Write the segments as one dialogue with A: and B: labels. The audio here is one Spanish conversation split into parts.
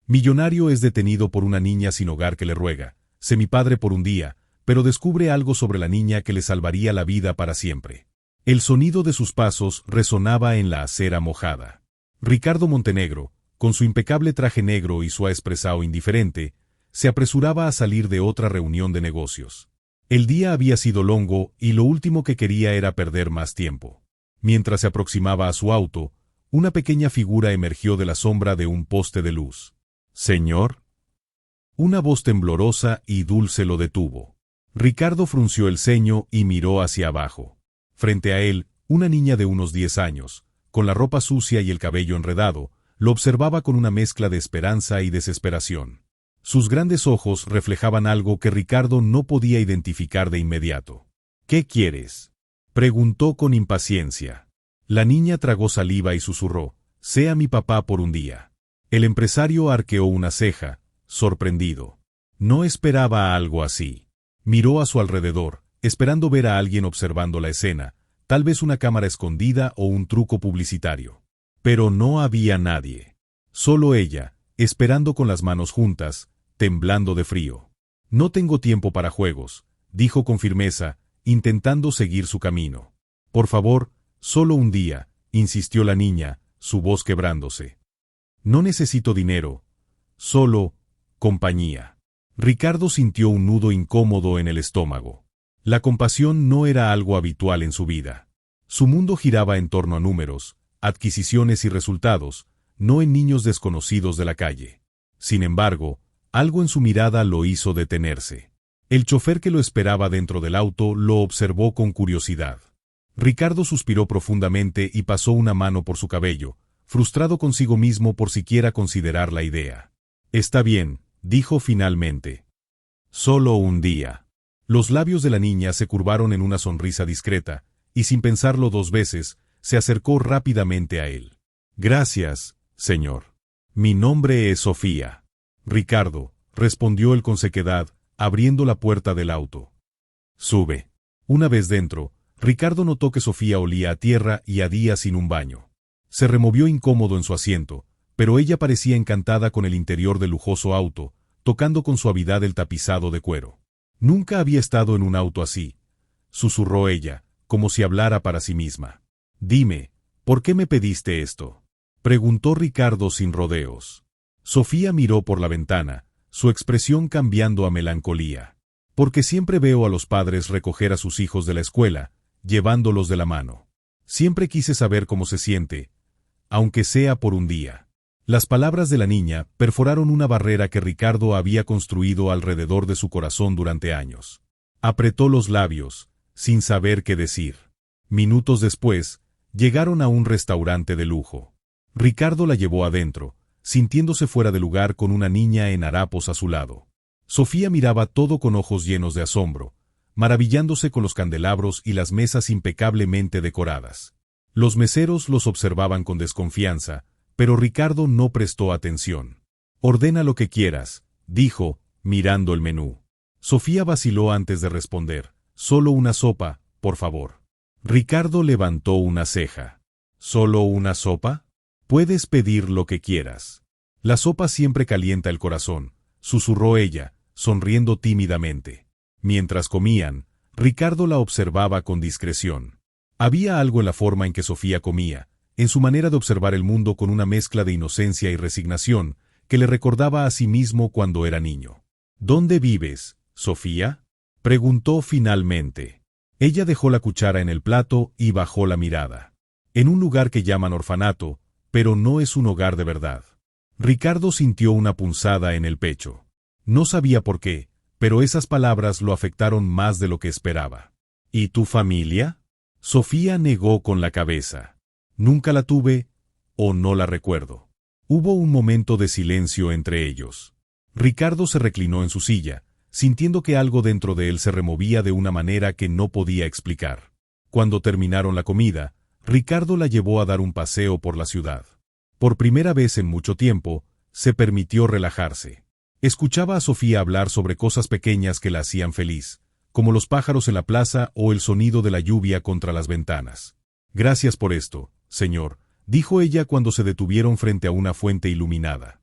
A: Millonario es detenido por una niña sin hogar que le ruega, sé mi padre por un día, pero descubre algo sobre la niña que le salvaría la vida para siempre. El sonido de sus pasos resonaba en la acera mojada. Ricardo Montenegro, con su impecable traje negro y su expresado indiferente, se apresuraba a salir de otra reunión de negocios. El día había sido longo y lo último que quería era perder más tiempo. Mientras se aproximaba a su auto, una pequeña figura emergió de la sombra de un poste de luz. «¿Señor?» Una voz temblorosa y dulce lo detuvo. Ricardo frunció el ceño y miró hacia abajo. Frente a él, una niña de unos 10 años, con la ropa sucia y el cabello enredado, lo observaba con una mezcla de esperanza y desesperación. Sus grandes ojos reflejaban algo que Ricardo no podía identificar de inmediato. «¿Qué quieres?», preguntó con impaciencia. La niña tragó saliva y susurró, «Sea mi papá por un día». El empresario arqueó una ceja, sorprendido. No esperaba algo así. Miró a su alrededor, esperando ver a alguien observando la escena, tal vez una cámara escondida o un truco publicitario. Pero no había nadie. Solo ella, esperando con las manos juntas, temblando de frío. «No tengo tiempo para juegos», dijo con firmeza, intentando seguir su camino. «Por favor, solo un día», insistió la niña, su voz quebrándose. «No necesito dinero, solo compañía». Ricardo sintió un nudo incómodo en el estómago. La compasión no era algo habitual en su vida. Su mundo giraba en torno a números, adquisiciones y resultados, no en niños desconocidos de la calle. Sin embargo, algo en su mirada lo hizo detenerse. El chofer que lo esperaba dentro del auto lo observó con curiosidad. Ricardo suspiró profundamente y pasó una mano por su cabello, frustrado consigo mismo por siquiera considerar la idea. «Está bien», dijo finalmente. «Solo un día». Los labios de la niña se curvaron en una sonrisa discreta, y sin pensarlo 2 veces, se acercó rápidamente a él. «Gracias, señor. Mi nombre es Sofía». «Ricardo», respondió él con sequedad, abriendo la puerta del auto. «Sube». Una vez dentro, Ricardo notó que Sofía olía a tierra y a días sin un baño. Se removió incómodo en su asiento, pero ella parecía encantada con el interior del lujoso auto, tocando con suavidad el tapizado de cuero. «Nunca había estado en un auto así», susurró ella, como si hablara para sí misma. «Dime, ¿por qué me pediste esto?», preguntó Ricardo sin rodeos. Sofía miró por la ventana, su expresión cambiando a melancolía. «Porque siempre veo a los padres recoger a sus hijos de la escuela, llevándolos de la mano. Siempre quise saber cómo se siente, aunque sea por un día». Las palabras de la niña perforaron una barrera que Ricardo había construido alrededor de su corazón durante años. Apretó los labios, sin saber qué decir. Minutos después, llegaron a un restaurante de lujo. Ricardo la llevó adentro, sintiéndose fuera de lugar con una niña en harapos a su lado. Sofía miraba todo con ojos llenos de asombro, maravillándose con los candelabros y las mesas impecablemente decoradas. Los meseros los observaban con desconfianza, pero Ricardo no prestó atención. «Ordena lo que quieras», dijo, mirando el menú. Sofía vaciló antes de responder. «Solo una sopa, por favor». Ricardo levantó una ceja. «¿Solo una sopa? Puedes pedir lo que quieras». «La sopa siempre calienta el corazón», susurró ella, sonriendo tímidamente. Mientras comían, Ricardo la observaba con discreción. Había algo en la forma en que Sofía comía, en su manera de observar el mundo con una mezcla de inocencia y resignación, que le recordaba a sí mismo cuando era niño. «¿Dónde vives, Sofía?», preguntó finalmente. Ella dejó la cuchara en el plato y bajó la mirada. «En un lugar que llaman orfanato, pero no es un hogar de verdad». Ricardo sintió una punzada en el pecho. No sabía por qué, pero esas palabras lo afectaron más de lo que esperaba. «¿Y tu familia?». Sofía negó con la cabeza. «Nunca la tuve, o no la recuerdo». Hubo un momento de silencio entre ellos. Ricardo se reclinó en su silla, sintiendo que algo dentro de él se removía de una manera que no podía explicar. Cuando terminaron la comida, Ricardo la llevó a dar un paseo por la ciudad. Por primera vez en mucho tiempo, se permitió relajarse. Escuchaba a Sofía hablar sobre cosas pequeñas que la hacían feliz, como los pájaros en la plaza o el sonido de la lluvia contra las ventanas. «Gracias por esto, señor», dijo ella cuando se detuvieron frente a una fuente iluminada.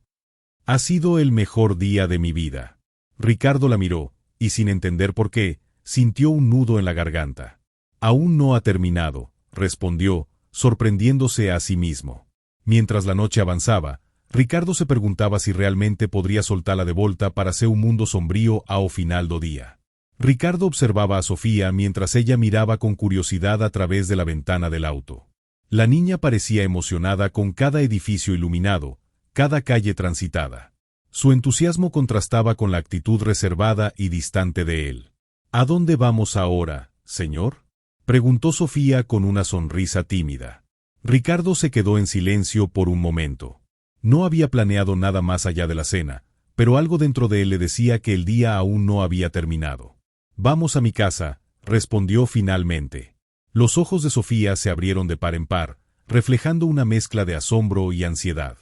A: Ha sido el mejor día de mi vida. Ricardo la miró, y sin entender por qué, sintió un nudo en la garganta. Aún no ha terminado, respondió, sorprendiéndose a sí mismo. Mientras la noche avanzaba, Ricardo se preguntaba si realmente podría soltarla de volta para hacer un mundo sombrío ao final do día. Ricardo observaba a Sofía mientras ella miraba con curiosidad a través de la ventana del auto. La niña parecía emocionada con cada edificio iluminado, cada calle transitada. Su entusiasmo contrastaba con la actitud reservada y distante de él. ¿A dónde vamos ahora, señor?, preguntó Sofía con una sonrisa tímida. Ricardo se quedó en silencio por un momento. No había planeado nada más allá de la cena, pero algo dentro de él le decía que el día aún no había terminado. «Vamos a mi casa», respondió finalmente. Los ojos de Sofía se abrieron de par en par, reflejando una mezcla de asombro y ansiedad.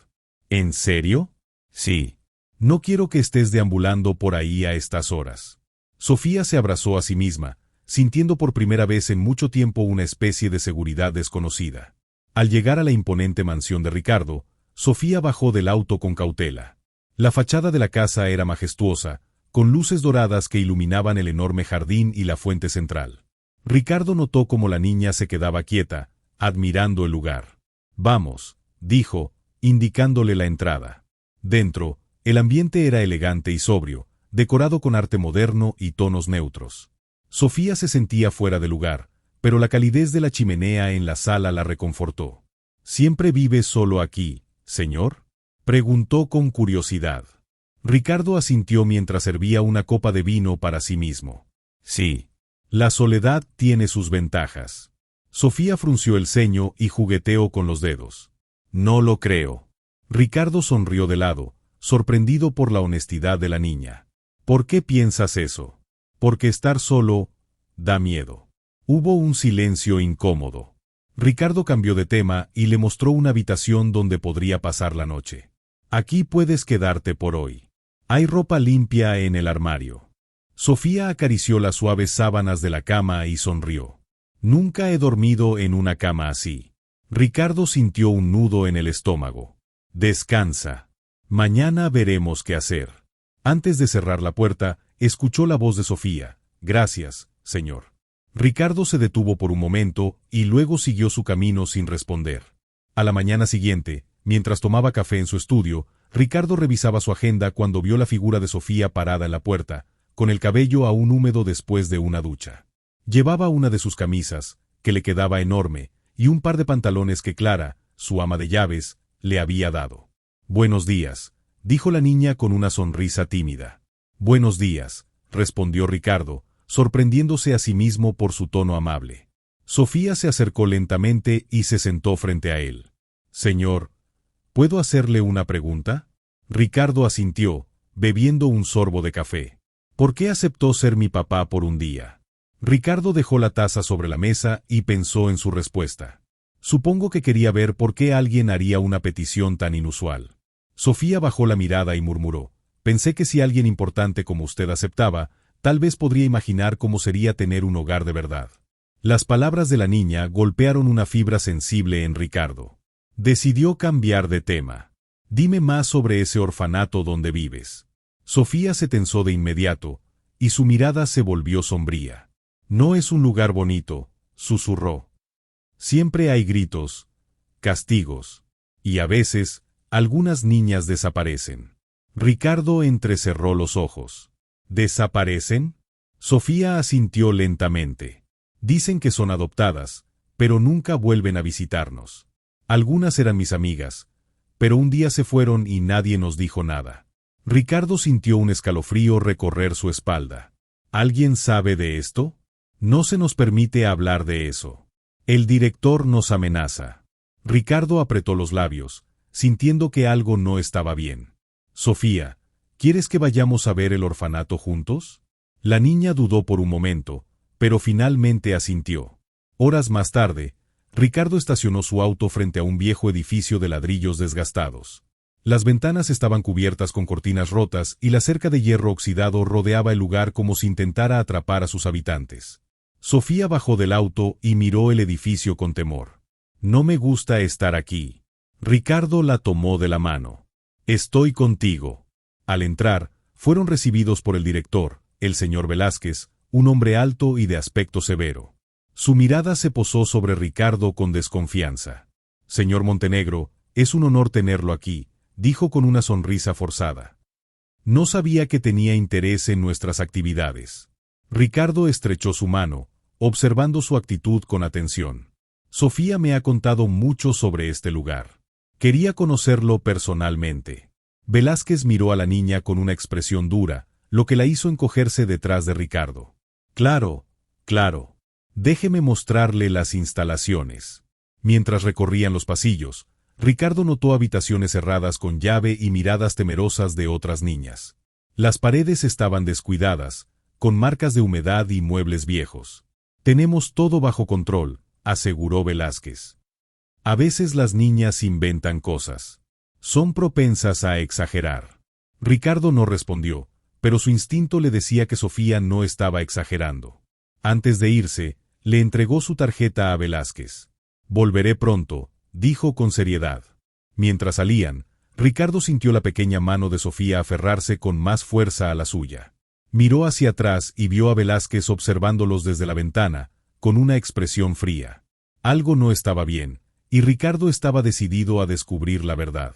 A: ¿En serio? Sí. No quiero que estés deambulando por ahí a estas horas. Sofía se abrazó a sí misma, sintiendo por primera vez en mucho tiempo una especie de seguridad desconocida. Al llegar a la imponente mansión de Ricardo, Sofía bajó del auto con cautela. La fachada de la casa era majestuosa, con luces doradas que iluminaban el enorme jardín y la fuente central. Ricardo notó cómo la niña se quedaba quieta, admirando el lugar. «Vamos», dijo, indicándole la entrada. Dentro, el ambiente era elegante y sobrio, decorado con arte moderno y tonos neutros. Sofía se sentía fuera de lugar, pero la calidez de la chimenea en la sala la reconfortó. «¿Siempre vive solo aquí, señor?», preguntó con curiosidad. Ricardo asintió mientras servía una copa de vino para sí mismo. «Sí. La soledad tiene sus ventajas». Sofía frunció el ceño y jugueteó con los dedos. «No lo creo». Ricardo sonrió de lado, sorprendido por la honestidad de la niña. «¿Por qué piensas eso?». «Porque estar solo da miedo». Hubo un silencio incómodo. Ricardo cambió de tema y le mostró una habitación donde podría pasar la noche. «Aquí puedes quedarte por hoy. Hay ropa limpia en el armario». Sofía acarició las suaves sábanas de la cama y sonrió. «Nunca he dormido en una cama así». Ricardo sintió un nudo en el estómago. «Descansa. Mañana veremos qué hacer». Antes de cerrar la puerta, escuchó la voz de Sofía. «Gracias, señor». Ricardo se detuvo por un momento y luego siguió su camino sin responder. A la mañana siguiente, mientras tomaba café en su estudio, Ricardo revisaba su agenda cuando vio la figura de Sofía parada en la puerta, con el cabello aún húmedo después de una ducha. Llevaba una de sus camisas, que le quedaba enorme, y un par de pantalones que Clara, su ama de llaves, le había dado. «Buenos días», dijo la niña con una sonrisa tímida. «Buenos días», respondió Ricardo, sorprendiéndose a sí mismo por su tono amable. Sofía se acercó lentamente y se sentó frente a él. «Señor, ¿puedo hacerle una pregunta?». Ricardo asintió, bebiendo un sorbo de café. «¿Por qué aceptó ser mi papá por un día?». Ricardo dejó la taza sobre la mesa y pensó en su respuesta. «Supongo que quería ver por qué alguien haría una petición tan inusual». Sofía bajó la mirada y murmuró: «Pensé que si alguien importante como usted aceptaba, tal vez podría imaginar cómo sería tener un hogar de verdad». Las palabras de la niña golpearon una fibra sensible en Ricardo. Decidió cambiar de tema. «Dime más sobre ese orfanato donde vives». Sofía se tensó de inmediato, y su mirada se volvió sombría. «No es un lugar bonito», susurró. «Siempre hay gritos, castigos, y a veces, algunas niñas desaparecen». Ricardo entrecerró los ojos. «¿Desaparecen?». Sofía asintió lentamente. «Dicen que son adoptadas, pero nunca vuelven a visitarnos. Algunas eran mis amigas, pero un día se fueron y nadie nos dijo nada». Ricardo sintió un escalofrío recorrer su espalda. «¿Alguien sabe de esto?». «No se nos permite hablar de eso. El director nos amenaza». Ricardo apretó los labios, sintiendo que algo no estaba bien. «Sofía, ¿quieres que vayamos a ver el orfanato juntos?». La niña dudó por un momento, pero finalmente asintió. Horas más tarde, Ricardo estacionó su auto frente a un viejo edificio de ladrillos desgastados. Las ventanas estaban cubiertas con cortinas rotas y la cerca de hierro oxidado rodeaba el lugar como si intentara atrapar a sus habitantes. Sofía bajó del auto y miró el edificio con temor. «No me gusta estar aquí». Ricardo la tomó de la mano. Estoy contigo. Al entrar, fueron recibidos por el director, el señor Velázquez, un hombre alto y de aspecto severo. Su mirada se posó sobre Ricardo con desconfianza. Señor Montenegro, es un honor tenerlo aquí, dijo con una sonrisa forzada. No sabía que tenía interés en nuestras actividades. Ricardo estrechó su mano, observando su actitud con atención. Sofía me ha contado mucho sobre este lugar. Quería conocerlo personalmente. Velázquez miró a la niña con una expresión dura, lo que la hizo encogerse detrás de Ricardo. Claro, claro. Déjeme mostrarle las instalaciones. Mientras recorrían los pasillos, Ricardo notó habitaciones cerradas con llave y miradas temerosas de otras niñas. Las paredes estaban descuidadas, con marcas de humedad y muebles viejos. Tenemos todo bajo control, aseguró Velázquez. A veces las niñas inventan cosas. Son propensas a exagerar. Ricardo no respondió, pero su instinto le decía que Sofía no estaba exagerando. Antes de irse, le entregó su tarjeta a Velázquez. Volveré pronto, dijo con seriedad. Mientras salían, Ricardo sintió la pequeña mano de Sofía aferrarse con más fuerza a la suya. Miró hacia atrás y vio a Velázquez observándolos desde la ventana, con una expresión fría. Algo no estaba bien, y Ricardo estaba decidido a descubrir la verdad.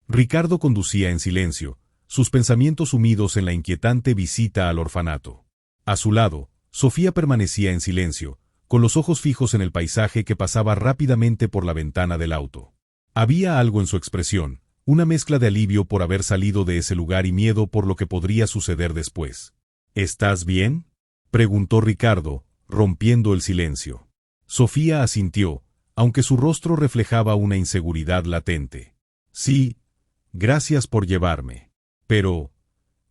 A: Ricardo conducía en silencio, sus pensamientos sumidos en la inquietante visita al orfanato. A su lado, Sofía permanecía en silencio, con los ojos fijos en el paisaje que pasaba rápidamente por la ventana del auto. Había algo en su expresión, una mezcla de alivio por haber salido de ese lugar y miedo por lo que podría suceder después. ¿Estás bien?, preguntó Ricardo, rompiendo el silencio. Sofía asintió, aunque su rostro reflejaba una inseguridad latente. Sí, gracias por llevarme. Pero,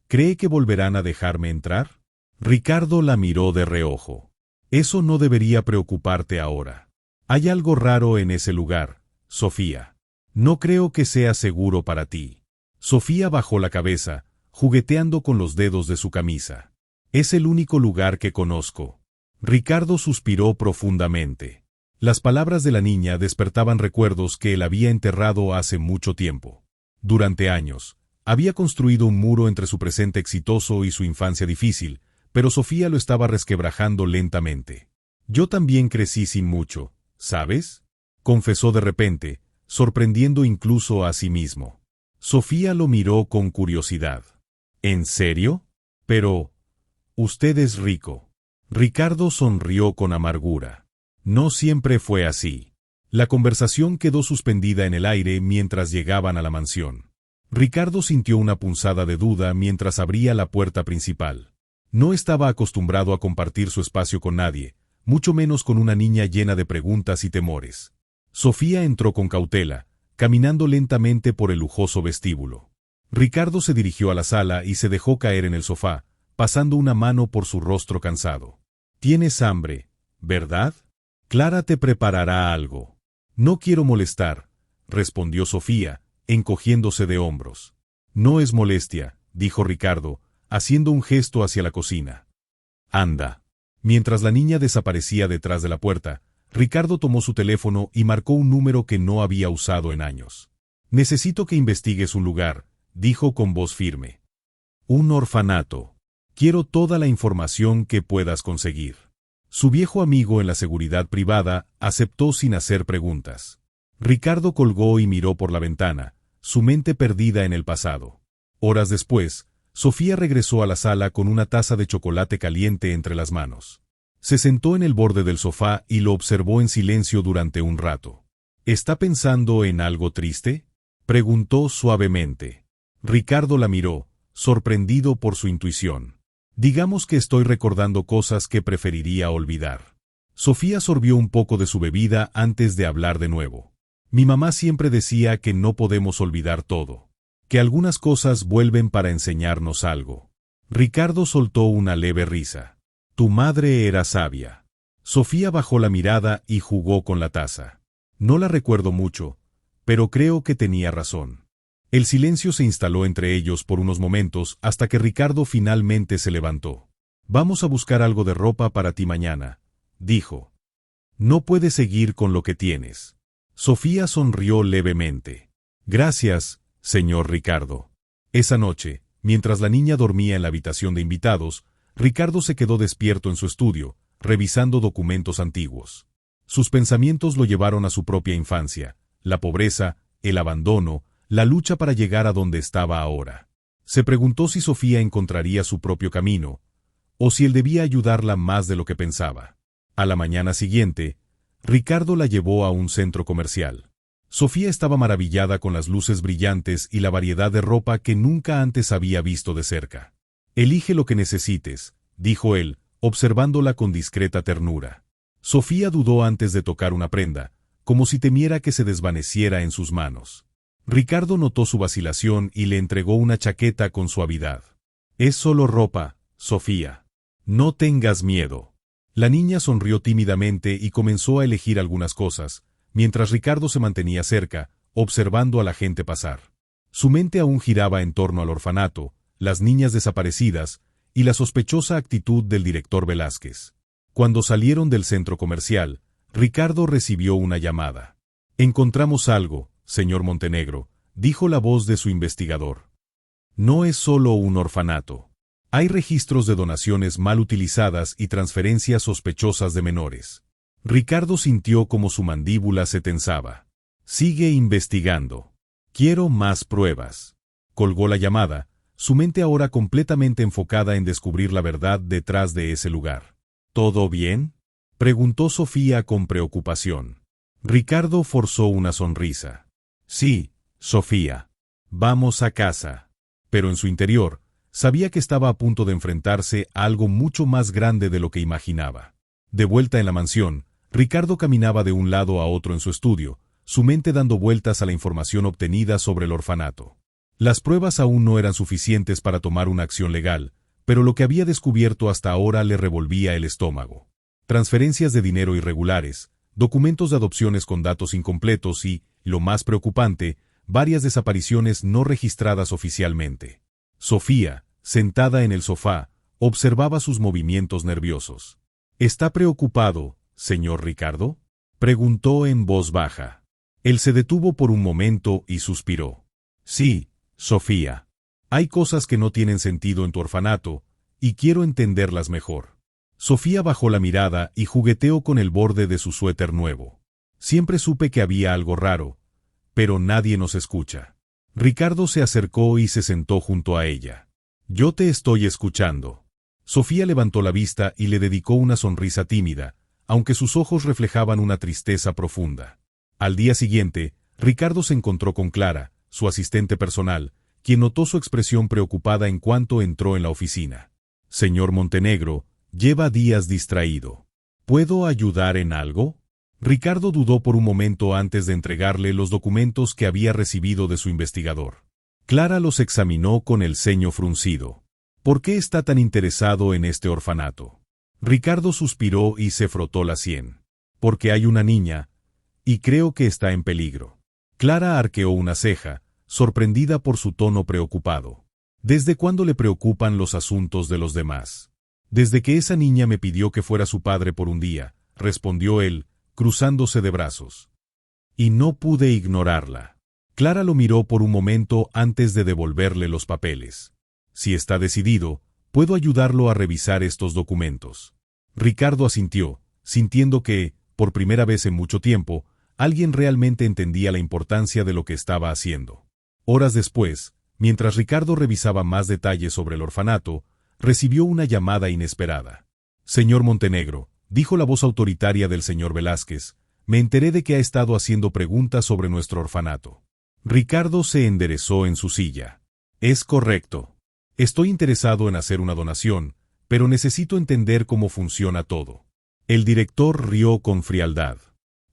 A: ¿cree que volverán a dejarme entrar? Ricardo la miró de reojo. Eso no debería preocuparte ahora. Hay algo raro en ese lugar, Sofía. No creo que sea seguro para ti. Sofía bajó la cabeza, jugueteando con los dedos de su camisa. Es el único lugar que conozco. Ricardo suspiró profundamente. Las palabras de la niña despertaban recuerdos que él había enterrado hace mucho tiempo. Durante años, había construido un muro entre su presente exitoso y su infancia difícil, pero Sofía lo estaba resquebrajando lentamente. Yo también crecí sin mucho, ¿sabes?, confesó de repente, sorprendiendo incluso a sí mismo. Sofía lo miró con curiosidad. ¿En serio? Pero, usted es rico. Ricardo sonrió con amargura. No siempre fue así. La conversación quedó suspendida en el aire mientras llegaban a la mansión. Ricardo sintió una punzada de duda mientras abría la puerta principal. No estaba acostumbrado a compartir su espacio con nadie, mucho menos con una niña llena de preguntas y temores. Sofía entró con cautela, caminando lentamente por el lujoso vestíbulo. Ricardo se dirigió a la sala y se dejó caer en el sofá, pasando una mano por su rostro cansado. «Tienes hambre, ¿verdad? Clara te preparará algo». «No quiero molestar», respondió Sofía, encogiéndose de hombros. «No es molestia», dijo Ricardo, haciendo un gesto hacia la cocina. «Anda». Mientras la niña desaparecía detrás de la puerta, Ricardo tomó su teléfono y marcó un número que no había usado en años. «Necesito que investigues un lugar», dijo con voz firme. «Un orfanato. Quiero toda la información que puedas conseguir». Su viejo amigo en la seguridad privada aceptó sin hacer preguntas. Ricardo colgó y miró por la ventana, su mente perdida en el pasado. Horas después, Sofía regresó a la sala con una taza de chocolate caliente entre las manos. Se sentó en el borde del sofá y lo observó en silencio durante un rato. «¿Está pensando en algo triste?», preguntó suavemente. Ricardo la miró, sorprendido por su intuición. «Digamos que estoy recordando cosas que preferiría olvidar». Sofía sorbió un poco de su bebida antes de hablar de nuevo. «Mi mamá siempre decía que no podemos olvidar todo, que algunas cosas vuelven para enseñarnos algo». Ricardo soltó una leve risa. «Tu madre era sabia». Sofía bajó la mirada y jugó con la taza. «No la recuerdo mucho, pero creo que tenía razón». El silencio se instaló entre ellos por unos momentos hasta que Ricardo finalmente se levantó. «Vamos a buscar algo de ropa para ti mañana», dijo. «No puedes seguir con lo que tienes». Sofía sonrió levemente. «Gracias, señor Ricardo. Esa noche, mientras la niña dormía en la habitación de invitados, Ricardo se quedó despierto en su estudio, revisando documentos antiguos. Sus pensamientos lo llevaron a su propia infancia, la pobreza, el abandono, la lucha para llegar a donde estaba ahora. Se preguntó si Sofía encontraría su propio camino, o si él debía ayudarla más de lo que pensaba. A la mañana siguiente, Ricardo la llevó a un centro comercial. Sofía estaba maravillada con las luces brillantes y la variedad de ropa que nunca antes había visto de cerca. «Elige lo que necesites», dijo él, observándola con discreta ternura. Sofía dudó antes de tocar una prenda, como si temiera que se desvaneciera en sus manos. Ricardo notó su vacilación y le entregó una chaqueta con suavidad. «Es solo ropa, Sofía. No tengas miedo». La niña sonrió tímidamente y comenzó a elegir algunas cosas, mientras Ricardo se mantenía cerca, observando a la gente pasar. Su mente aún giraba en torno al orfanato, las niñas desaparecidas y la sospechosa actitud del director Velázquez. Cuando salieron del centro comercial, Ricardo recibió una llamada. «Encontramos algo, señor Montenegro», dijo la voz de su investigador. «No es solo un orfanato. Hay registros de donaciones mal utilizadas y transferencias sospechosas de menores». Ricardo sintió como su mandíbula se tensaba. «Sigue investigando. Quiero más pruebas». Colgó la llamada, su mente ahora completamente enfocada en descubrir la verdad detrás de ese lugar. «¿Todo bien?», preguntó Sofía con preocupación. Ricardo forzó una sonrisa. «Sí, Sofía. Vamos a casa». Pero en su interior, sabía que estaba a punto de enfrentarse a algo mucho más grande de lo que imaginaba. De vuelta en la mansión, Ricardo caminaba de un lado a otro en su estudio, su mente dando vueltas a la información obtenida sobre el orfanato. Las pruebas aún no eran suficientes para tomar una acción legal, pero lo que había descubierto hasta ahora le revolvía el estómago. Transferencias de dinero irregulares, documentos de adopciones con datos incompletos y, lo más preocupante, varias desapariciones no registradas oficialmente. Sofía, sentada en el sofá, observaba sus movimientos nerviosos. «¿Está preocupado, señor Ricardo?», preguntó en voz baja. Él se detuvo por un momento y suspiró. «Sí, Sofía. Hay cosas que no tienen sentido en tu orfanato, y quiero entenderlas mejor». Sofía bajó la mirada y jugueteó con el borde de su suéter nuevo. «Siempre supe que había algo raro, pero nadie nos escucha». Ricardo se acercó y se sentó junto a ella. «Yo te estoy escuchando». Sofía levantó la vista y le dedicó una sonrisa tímida, aunque sus ojos reflejaban una tristeza profunda. Al día siguiente, Ricardo se encontró con Clara, su asistente personal, quien notó su expresión preocupada en cuanto entró en la oficina. «Señor Montenegro, lleva días distraído. ¿Puedo ayudar en algo?». Ricardo dudó por un momento antes de entregarle los documentos que había recibido de su investigador. Clara los examinó con el ceño fruncido. «¿Por qué está tan interesado en este orfanato?». Ricardo suspiró y se frotó la sien. «Porque hay una niña, y creo que está en peligro». Clara arqueó una ceja, sorprendida por su tono preocupado. «¿Desde cuándo le preocupan los asuntos de los demás?». «Desde que esa niña me pidió que fuera su padre por un día», respondió él, cruzándose de brazos. «Y no pude ignorarla». Clara lo miró por un momento antes de devolverle los papeles. «Si está decidido, puedo ayudarlo a revisar estos documentos». Ricardo asintió, sintiendo que, por primera vez en mucho tiempo, alguien realmente entendía la importancia de lo que estaba haciendo. Horas después, mientras Ricardo revisaba más detalles sobre el orfanato, recibió una llamada inesperada. «Señor Montenegro», dijo la voz autoritaria del señor Velázquez, «me enteré de que ha estado haciendo preguntas sobre nuestro orfanato». Ricardo se enderezó en su silla. «Es correcto. Estoy interesado en hacer una donación, pero necesito entender cómo funciona todo». El director rió con frialdad.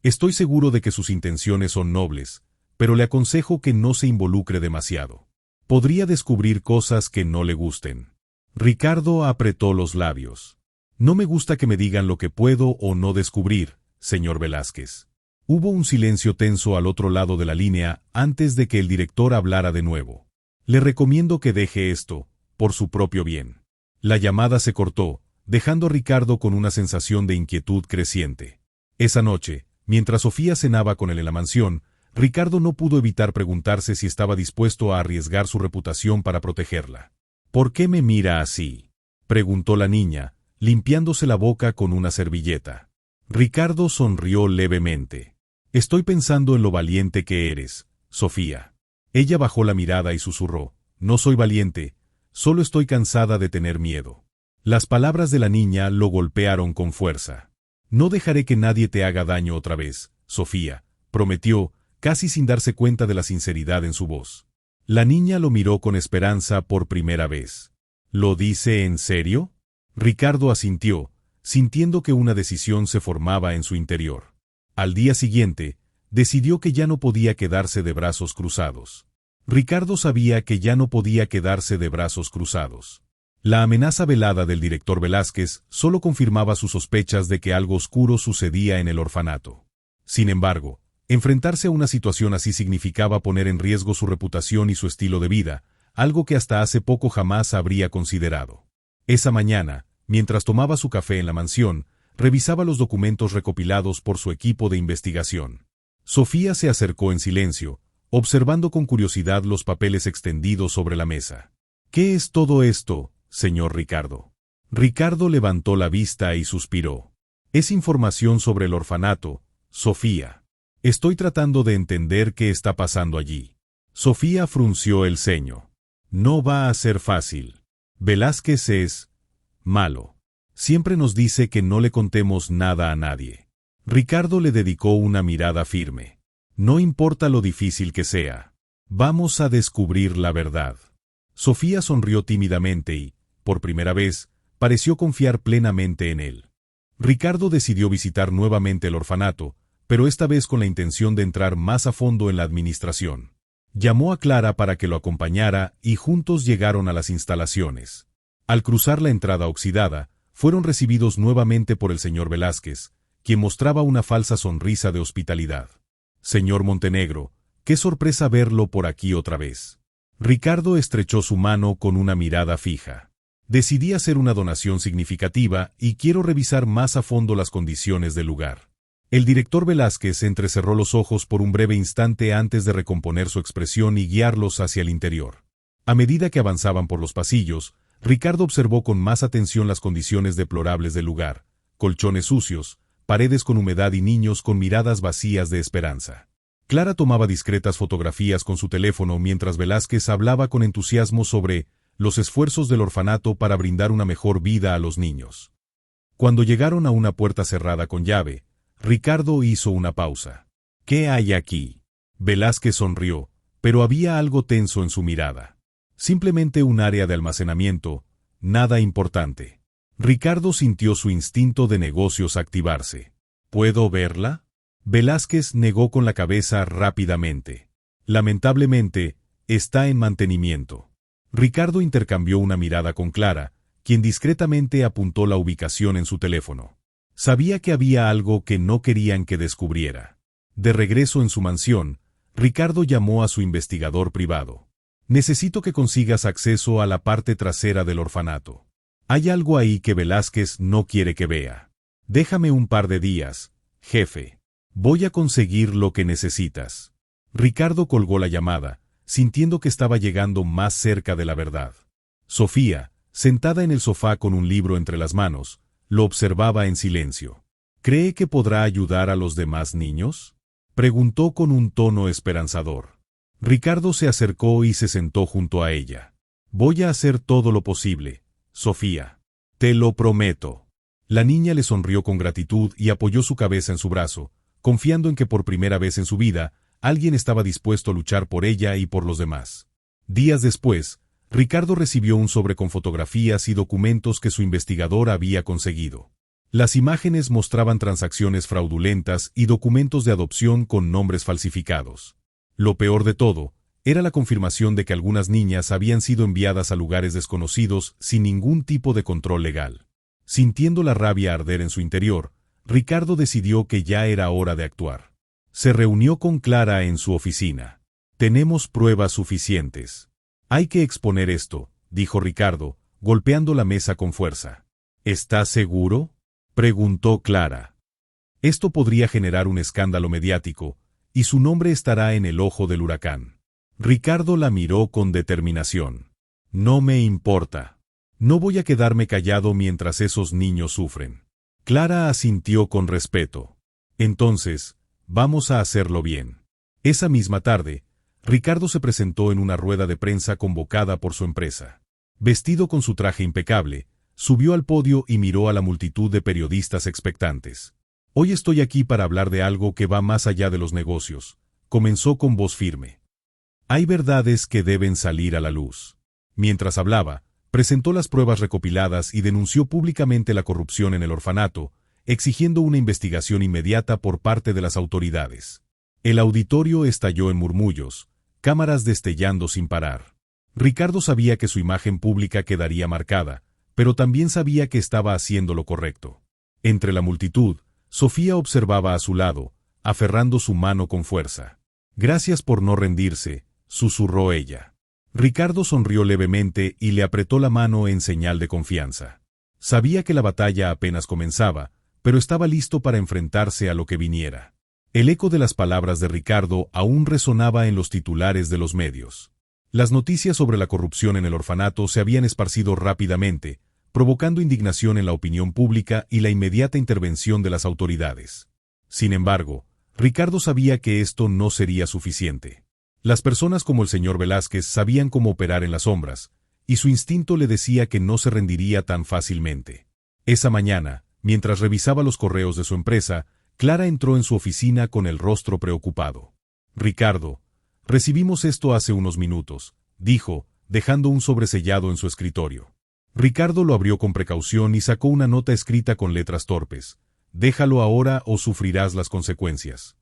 A: «Estoy seguro de que sus intenciones son nobles, pero le aconsejo que no se involucre demasiado. Podría descubrir cosas que no le gusten». Ricardo apretó los labios. «No me gusta que me digan lo que puedo o no descubrir, señor Velázquez». Hubo un silencio tenso al otro lado de la línea antes de que el director hablara de nuevo. «Le recomiendo que deje esto, por su propio bien». La llamada se cortó, dejando a Ricardo con una sensación de inquietud creciente. Esa noche, mientras Sofía cenaba con él en la mansión, Ricardo no pudo evitar preguntarse si estaba dispuesto a arriesgar su reputación para protegerla. ¿Por qué me mira así?, preguntó la niña, limpiándose la boca con una servilleta. Ricardo sonrió levemente. Estoy pensando en lo valiente que eres, Sofía. Ella bajó la mirada y susurró, no soy valiente, solo estoy cansada de tener miedo. Las palabras de la niña lo golpearon con fuerza. No dejaré que nadie te haga daño otra vez, Sofía, prometió, casi sin darse cuenta de la sinceridad en su voz. La niña lo miró con esperanza por primera vez. ¿Lo dice en serio? Ricardo asintió, sintiendo que una decisión se formaba en su interior. Al día siguiente, decidió que ya no podía quedarse de brazos cruzados. Ricardo sabía que ya no podía quedarse de brazos cruzados. La amenaza velada del director Velázquez solo confirmaba sus sospechas de que algo oscuro sucedía en el orfanato. Sin embargo, enfrentarse a una situación así significaba poner en riesgo su reputación y su estilo de vida, algo que hasta hace poco jamás habría considerado. Esa mañana, mientras tomaba su café en la mansión, revisaba los documentos recopilados por su equipo de investigación. Sofía se acercó en silencio, observando con curiosidad los papeles extendidos sobre la mesa. ¿Qué es todo esto, señor Ricardo? Ricardo levantó la vista y suspiró. Es información sobre el orfanato, Sofía. Estoy tratando de entender qué está pasando allí. Sofía frunció el ceño. No va a ser fácil. Velázquez es malo. Siempre nos dice que no le contemos nada a nadie. Ricardo le dedicó una mirada firme. No importa lo difícil que sea. Vamos a descubrir la verdad. Sofía sonrió tímidamente y, por primera vez, pareció confiar plenamente en él. Ricardo decidió visitar nuevamente el orfanato, pero esta vez con la intención de entrar más a fondo en la administración. Llamó a Clara para que lo acompañara y juntos llegaron a las instalaciones. Al cruzar la entrada oxidada, fueron recibidos nuevamente por el señor Velázquez, quien mostraba una falsa sonrisa de hospitalidad. Señor Montenegro, qué sorpresa verlo por aquí otra vez. Ricardo estrechó su mano con una mirada fija. Decidí hacer una donación significativa y quiero revisar más a fondo las condiciones del lugar. El director Velázquez entrecerró los ojos por un breve instante antes de recomponer su expresión y guiarlos hacia el interior. A medida que avanzaban por los pasillos, Ricardo observó con más atención las condiciones deplorables del lugar: colchones sucios, paredes con humedad y niños con miradas vacías de esperanza. Clara tomaba discretas fotografías con su teléfono mientras Velázquez hablaba con entusiasmo sobre los esfuerzos del orfanato para brindar una mejor vida a los niños. Cuando llegaron a una puerta cerrada con llave, Ricardo hizo una pausa. ¿Qué hay aquí? Velázquez sonrió, pero había algo tenso en su mirada. Simplemente un área de almacenamiento, nada importante. Ricardo sintió su instinto de negocios activarse. ¿Puedo verla? Velázquez negó con la cabeza rápidamente. Lamentablemente, está en mantenimiento. Ricardo intercambió una mirada con Clara, quien discretamente apuntó la ubicación en su teléfono. Sabía que había algo que no querían que descubriera. De regreso en su mansión, Ricardo llamó a su investigador privado. Necesito que consigas acceso a la parte trasera del orfanato. Hay algo ahí que Velázquez no quiere que vea. Déjame un par de días, jefe. Voy a conseguir lo que necesitas. Ricardo colgó la llamada, sintiendo que estaba llegando más cerca de la verdad. Sofía, sentada en el sofá con un libro entre las manos, lo observaba en silencio. ¿Cree que podrá ayudar a los demás niños?, preguntó con un tono esperanzador. Ricardo se acercó y se sentó junto a ella. Voy a hacer todo lo posible, Sofía. Te lo prometo. La niña le sonrió con gratitud y apoyó su cabeza en su brazo, confiando en que por primera vez en su vida, alguien estaba dispuesto a luchar por ella y por los demás. Días después, Ricardo recibió un sobre con fotografías y documentos que su investigador había conseguido. Las imágenes mostraban transacciones fraudulentas y documentos de adopción con nombres falsificados. Lo peor de todo, era la confirmación de que algunas niñas habían sido enviadas a lugares desconocidos sin ningún tipo de control legal. Sintiendo la rabia arder en su interior, Ricardo decidió que ya era hora de actuar. Se reunió con Clara en su oficina. Tenemos pruebas suficientes. Hay que exponer esto, dijo Ricardo, golpeando la mesa con fuerza. ¿Estás seguro?, preguntó Clara. Esto podría generar un escándalo mediático, y su nombre estará en el ojo del huracán. Ricardo la miró con determinación. No me importa. No voy a quedarme callado mientras esos niños sufren. Clara asintió con respeto. Entonces, vamos a hacerlo bien. Esa misma tarde, Ricardo se presentó en una rueda de prensa convocada por su empresa. Vestido con su traje impecable, subió al podio y miró a la multitud de periodistas expectantes. Hoy estoy aquí para hablar de algo que va más allá de los negocios, comenzó con voz firme. Hay verdades que deben salir a la luz. Mientras hablaba, presentó las pruebas recopiladas y denunció públicamente la corrupción en el orfanato, exigiendo una investigación inmediata por parte de las autoridades. El auditorio estalló en murmullos, cámaras destellando sin parar. Ricardo sabía que su imagen pública quedaría marcada, pero también sabía que estaba haciendo lo correcto. Entre la multitud, Sofía observaba a su lado, aferrando su mano con fuerza. Gracias por no rendirse, susurró ella. Ricardo sonrió levemente y le apretó la mano en señal de confianza. Sabía que la batalla apenas comenzaba, pero estaba listo para enfrentarse a lo que viniera. El eco de las palabras de Ricardo aún resonaba en los titulares de los medios. Las noticias sobre la corrupción en el orfanato se habían esparcido rápidamente, provocando indignación en la opinión pública y la inmediata intervención de las autoridades. Sin embargo, Ricardo sabía que esto no sería suficiente. Las personas como el señor Velázquez sabían cómo operar en las sombras, y su instinto le decía que no se rendiría tan fácilmente. Esa mañana, mientras revisaba los correos de su empresa, Clara entró en su oficina con el rostro preocupado. Ricardo, recibimos esto hace unos minutos, dijo, dejando un sobresellado en su escritorio. Ricardo lo abrió con precaución y sacó una nota escrita con letras torpes. Déjalo ahora o sufrirás las consecuencias.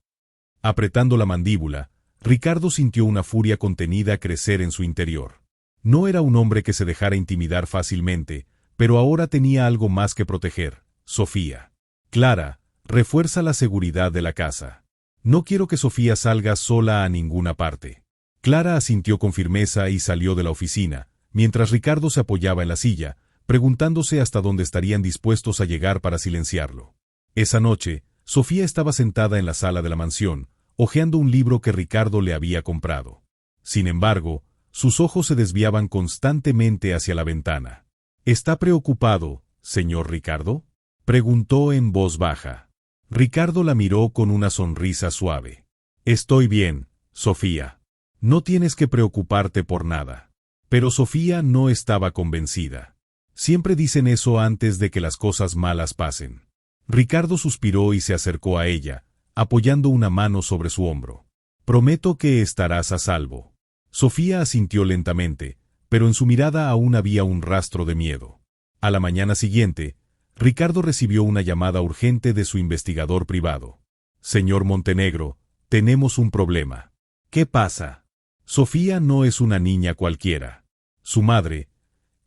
A: Apretando la mandíbula, Ricardo sintió una furia contenida crecer en su interior. No era un hombre que se dejara intimidar fácilmente, pero ahora tenía algo más que proteger, Sofía. Clara, refuerza la seguridad de la casa. No quiero que Sofía salga sola a ninguna parte. Clara asintió con firmeza y salió de la oficina, mientras Ricardo se apoyaba en la silla, preguntándose hasta dónde estarían dispuestos a llegar para silenciarlo. Esa noche, Sofía estaba sentada en la sala de la mansión, hojeando un libro que Ricardo le había comprado. Sin embargo, sus ojos se desviaban constantemente hacia la ventana. ¿Está preocupado, señor Ricardo?, preguntó en voz baja. Ricardo la miró con una sonrisa suave. Estoy bien, Sofía. No tienes que preocuparte por nada. Pero Sofía no estaba convencida. Siempre dicen eso antes de que las cosas malas pasen. Ricardo suspiró y se acercó a ella, apoyando una mano sobre su hombro. Prometo que estarás a salvo. Sofía asintió lentamente, pero en su mirada aún había un rastro de miedo. A la mañana siguiente, Ricardo recibió una llamada urgente de su investigador privado. Señor Montenegro, tenemos un problema. ¿Qué pasa? Sofía no es una niña cualquiera. Su madre,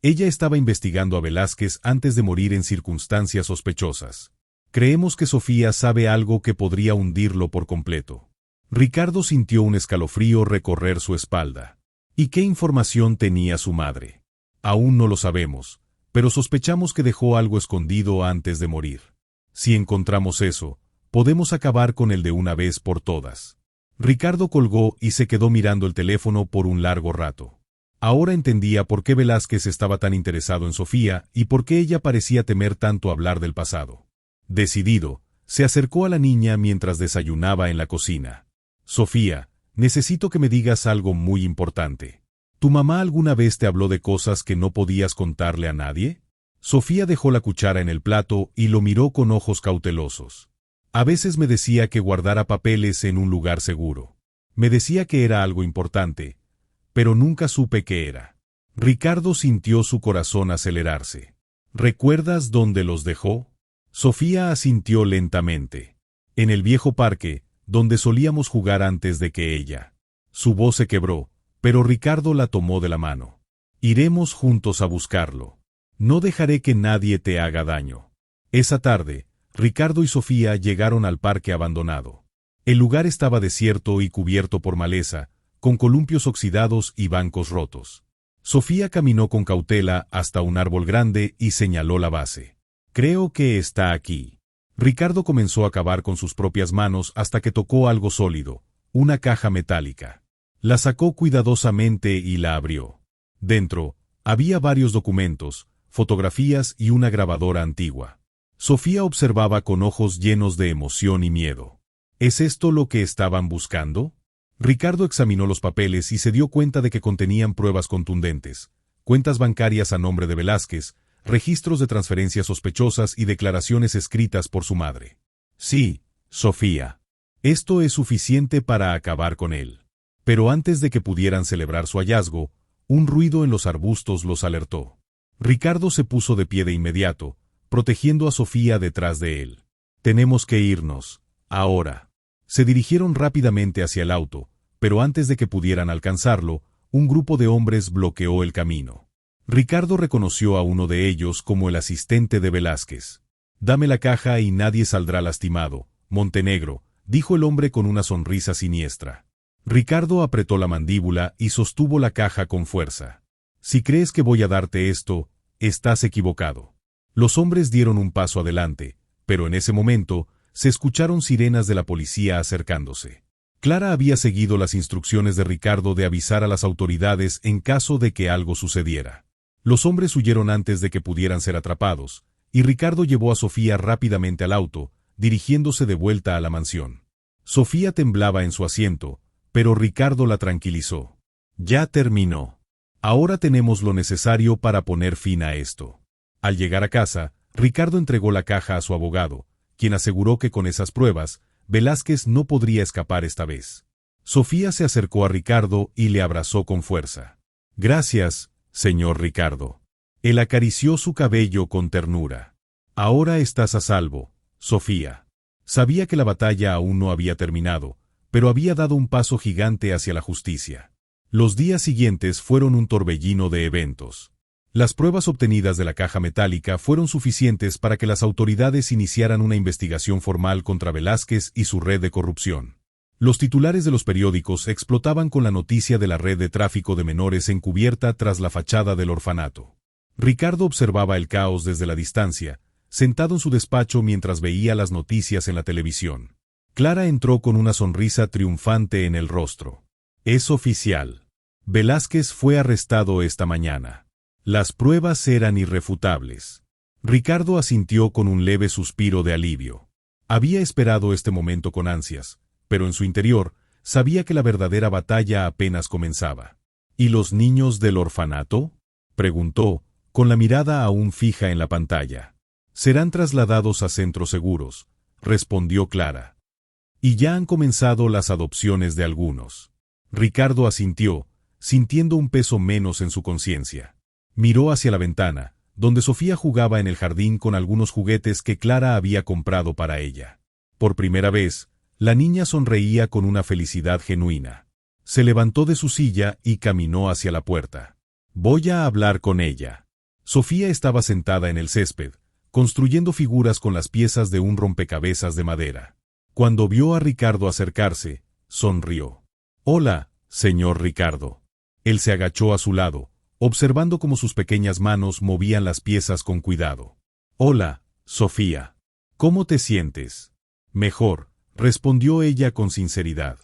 A: ella estaba investigando a Velázquez antes de morir en circunstancias sospechosas. Creemos que Sofía sabe algo que podría hundirlo por completo. Ricardo sintió un escalofrío recorrer su espalda. ¿Y qué información tenía su madre? Aún no lo sabemos, pero sospechamos que dejó algo escondido antes de morir. Si encontramos eso, podemos acabar con él de una vez por todas. Ricardo colgó y se quedó mirando el teléfono por un largo rato. Ahora entendía por qué Velázquez estaba tan interesado en Sofía y por qué ella parecía temer tanto hablar del pasado. Decidido, se acercó a la niña mientras desayunaba en la cocina. Sofía, necesito que me digas algo muy importante. ¿Tu mamá alguna vez te habló de cosas que no podías contarle a nadie? Sofía dejó la cuchara en el plato y lo miró con ojos cautelosos. A veces me decía que guardara papeles en un lugar seguro. Me decía que era algo importante, pero nunca supe qué era. Ricardo sintió su corazón acelerarse. ¿Recuerdas dónde los dejó? Sofía asintió lentamente. En el viejo parque, donde solíamos jugar antes de que ella. Su voz se quebró, pero Ricardo la tomó de la mano. Iremos juntos a buscarlo. No dejaré que nadie te haga daño. Esa tarde, Ricardo y Sofía llegaron al parque abandonado. El lugar estaba desierto y cubierto por maleza, con columpios oxidados y bancos rotos. Sofía caminó con cautela hasta un árbol grande y señaló la base. Creo que está aquí. Ricardo comenzó a cavar con sus propias manos hasta que tocó algo sólido, una caja metálica. La sacó cuidadosamente y la abrió. Dentro, había varios documentos, fotografías y una grabadora antigua. Sofía observaba con ojos llenos de emoción y miedo. ¿Es esto lo que estaban buscando? Ricardo examinó los papeles y se dio cuenta de que contenían pruebas contundentes, cuentas bancarias a nombre de Velázquez, registros de transferencias sospechosas y declaraciones escritas por su madre. Sí, Sofía. Esto es suficiente para acabar con él. Pero antes de que pudieran celebrar su hallazgo, un ruido en los arbustos los alertó. Ricardo se puso de pie de inmediato, protegiendo a Sofía detrás de él. Tenemos que irnos, ahora. Se dirigieron rápidamente hacia el auto, pero antes de que pudieran alcanzarlo, un grupo de hombres bloqueó el camino. Ricardo reconoció a uno de ellos como el asistente de Velázquez. «Dame la caja y nadie saldrá lastimado, Montenegro», dijo el hombre con una sonrisa siniestra. Ricardo apretó la mandíbula y sostuvo la caja con fuerza. «Si crees que voy a darte esto, estás equivocado». Los hombres dieron un paso adelante, pero en ese momento se escucharon sirenas de la policía acercándose. Clara había seguido las instrucciones de Ricardo de avisar a las autoridades en caso de que algo sucediera. Los hombres huyeron antes de que pudieran ser atrapados, y Ricardo llevó a Sofía rápidamente al auto, dirigiéndose de vuelta a la mansión. Sofía temblaba en su asiento, pero Ricardo la tranquilizó. «Ya terminó. Ahora tenemos lo necesario para poner fin a esto». Al llegar a casa, Ricardo entregó la caja a su abogado, quien aseguró que con esas pruebas, Velázquez no podría escapar esta vez. Sofía se acercó a Ricardo y le abrazó con fuerza. «Gracias, señor Ricardo». Él acarició su cabello con ternura. «Ahora estás a salvo, Sofía». Sabía que la batalla aún no había terminado, pero había dado un paso gigante hacia la justicia. Los días siguientes fueron un torbellino de eventos. Las pruebas obtenidas de la caja metálica fueron suficientes para que las autoridades iniciaran una investigación formal contra Velázquez y su red de corrupción. Los titulares de los periódicos explotaban con la noticia de la red de tráfico de menores encubierta tras la fachada del orfanato. Ricardo observaba el caos desde la distancia, sentado en su despacho mientras veía las noticias en la televisión. Clara entró con una sonrisa triunfante en el rostro. «Es oficial. Velázquez fue arrestado esta mañana. Las pruebas eran irrefutables». Ricardo asintió con un leve suspiro de alivio. Había esperado este momento con ansias, pero en su interior sabía que la verdadera batalla apenas comenzaba. «¿Y los niños del orfanato?», preguntó, con la mirada aún fija en la pantalla. «Serán trasladados a centros seguros», respondió Clara. «Y ya han comenzado las adopciones de algunos». Ricardo asintió, sintiendo un peso menos en su conciencia. Miró hacia la ventana, donde Sofía jugaba en el jardín con algunos juguetes que Clara había comprado para ella. Por primera vez, la niña sonreía con una felicidad genuina. Se levantó de su silla y caminó hacia la puerta. «Voy a hablar con ella». Sofía estaba sentada en el césped, construyendo figuras con las piezas de un rompecabezas de madera. Cuando vio a Ricardo acercarse, sonrió. «Hola, señor Ricardo». Él se agachó a su lado, observando cómo sus pequeñas manos movían las piezas con cuidado. «Hola, Sofía. ¿Cómo te sientes?» «Mejor», respondió ella con sinceridad.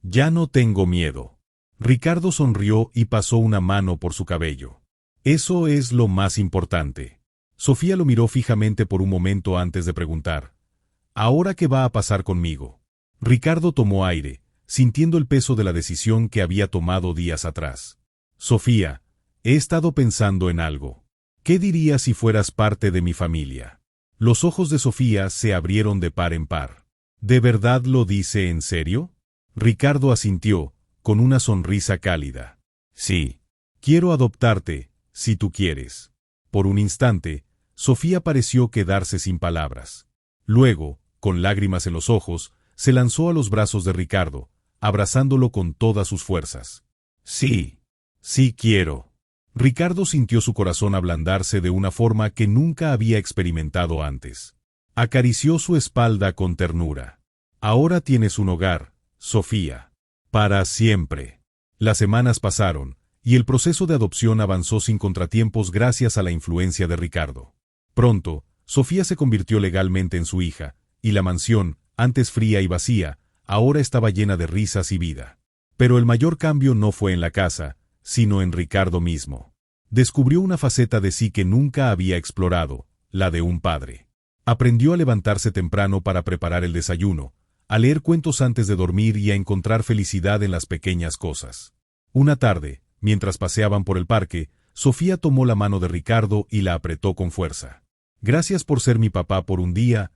A: «Ya no tengo miedo». Ricardo sonrió y pasó una mano por su cabello. «Eso es lo más importante». Sofía lo miró fijamente por un momento antes de preguntar: «¿Ahora qué va a pasar conmigo?». Ricardo tomó aire, sintiendo el peso de la decisión que había tomado días atrás. «Sofía, he estado pensando en algo. ¿Qué dirías si fueras parte de mi familia?». Los ojos de Sofía se abrieron de par en par. «¿De verdad lo dice en serio?». Ricardo asintió, con una sonrisa cálida. «Sí. Quiero adoptarte, si tú quieres». Por un instante, Sofía pareció quedarse sin palabras. Luego, con lágrimas en los ojos, se lanzó a los brazos de Ricardo, abrazándolo con todas sus fuerzas. «Sí, sí quiero». Ricardo sintió su corazón ablandarse de una forma que nunca había experimentado antes. Acarició su espalda con ternura. «Ahora tienes un hogar, Sofía. Para siempre». Las semanas pasaron, y el proceso de adopción avanzó sin contratiempos gracias a la influencia de Ricardo. Pronto, Sofía se convirtió legalmente en su hija, y la mansión, antes fría y vacía, ahora estaba llena de risas y vida. Pero el mayor cambio no fue en la casa, sino en Ricardo mismo. Descubrió una faceta de sí que nunca había explorado, la de un padre. Aprendió a levantarse temprano para preparar el desayuno, a leer cuentos antes de dormir y a encontrar felicidad en las pequeñas cosas. Una tarde, mientras paseaban por el parque, Sofía tomó la mano de Ricardo y la apretó con fuerza. «Gracias por ser mi papá por un día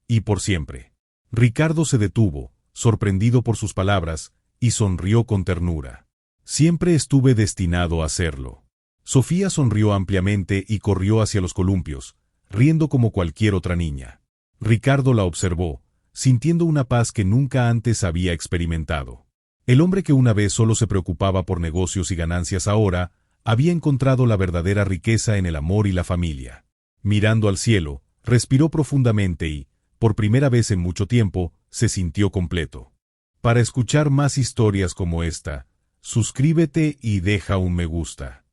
A: y por siempre». Ricardo se detuvo, sorprendido por sus palabras, y sonrió con ternura. «Siempre estuve destinado a hacerlo». Sofía sonrió ampliamente y corrió hacia los columpios, riendo como cualquier otra niña. Ricardo la observó, sintiendo una paz que nunca antes había experimentado. El hombre que una vez solo se preocupaba por negocios y ganancias ahora, había encontrado la verdadera riqueza en el amor y la familia. Mirando al cielo, respiró profundamente y, por primera vez en mucho tiempo, se sintió completo. Para escuchar más historias como esta, suscríbete y deja un me gusta.